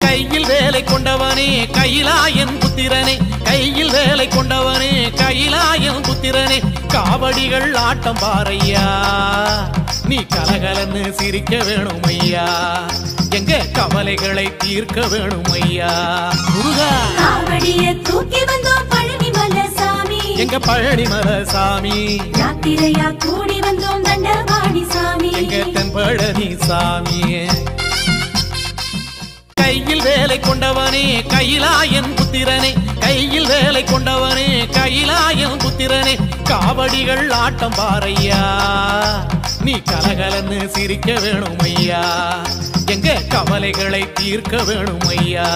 கையில் வேலை கொண்டவனே கையிலாயன் புத்திரனே, கையில் வேலை கொண்டவனே கையிலாயன் புத்திரனே, காவடிகள் ஆட்டம் பாரையா, நீ கலகலன்னு சிரிக்க வேணும் ஐயா, எங்க கவலைகளை தீர்க்க வேணும் ஐயா. முருகா காவடியை தூக்கி வந்தோம் பழனிமலை சாமி, எங்க பழனிமலை சாமி, யாத்திரையா கூடி வந்தோம் தண்டபாணி சாமி, எங்க தென்பழனி சாமி. கையில் வேலை கொண்டவனே கையிலாயன் புத்திரனே, கையில் வேலை கொண்டவனே கையிலாயன் புத்திரனே, காவடிகள் ஆட்டம் பாரையா, நீ கலகலன்னு சிரிக்க வேணும் ஐயா, எங்க கவலைகளை தீர்க்க வேணும் ஐயா.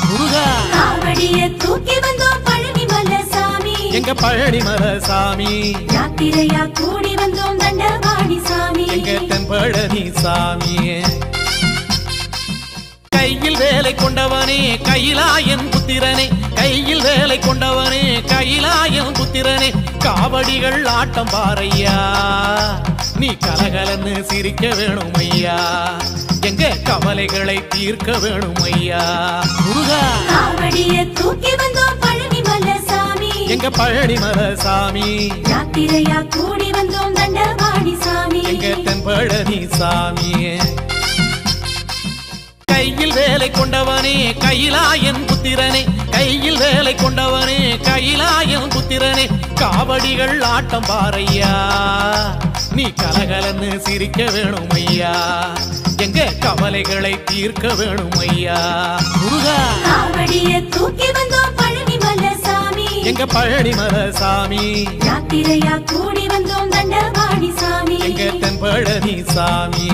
முருகா காவடியை தூக்கி வந்தோம் பழனிமலை சாமி, எங்க பழனிமலை சாமி, யாத்திரையா கூடி வந்தோம் தண்டபாணி சாமி, எங்க தென்பழனி சாமி. கையில் வேலை கொண்டவனே கையிலாயன் புத்திரனே, கையில் வேலை கொண்டவனே கையிலாயன் புத்திரனே, காவடிகள் ஆட்டம் பாரையா, நீ கலகலன்னு சிரிக்க வேணும் ஐயா, எங்க கவலைகளை தீர்க்க வேணும் ஐயா. முருகா காவடியை தூக்கி வந்தோம் பழனிமலை சாமி, எங்க பழனிமலை சாமி, யாத்திரையா கூடி வந்தோம் தண்டபாணி சாமி, எங்க தென்பழனி சாமி. கையில் வேலை கொண்டவனே கையிலாயன் புத்திரனே, கையில் வேலை கொண்டவனே கையிலாயன் புத்திரனே, காவடிகள் ஆட்டம் பாரையா, நீ கலகலன்னு சிரிக்க வேணும் ஐயா, எங்க கவலைகளை தீர்க்க வேணும் ஐயா. முருகா காவடியை தூக்கி வந்தோம் பழனிமலை சாமி, எங்க பழனிமலை சாமி, யாத்திரையா கூடி வந்தோம் தண்டபாணி சாமி, எங்க தென்பழனி சாமி.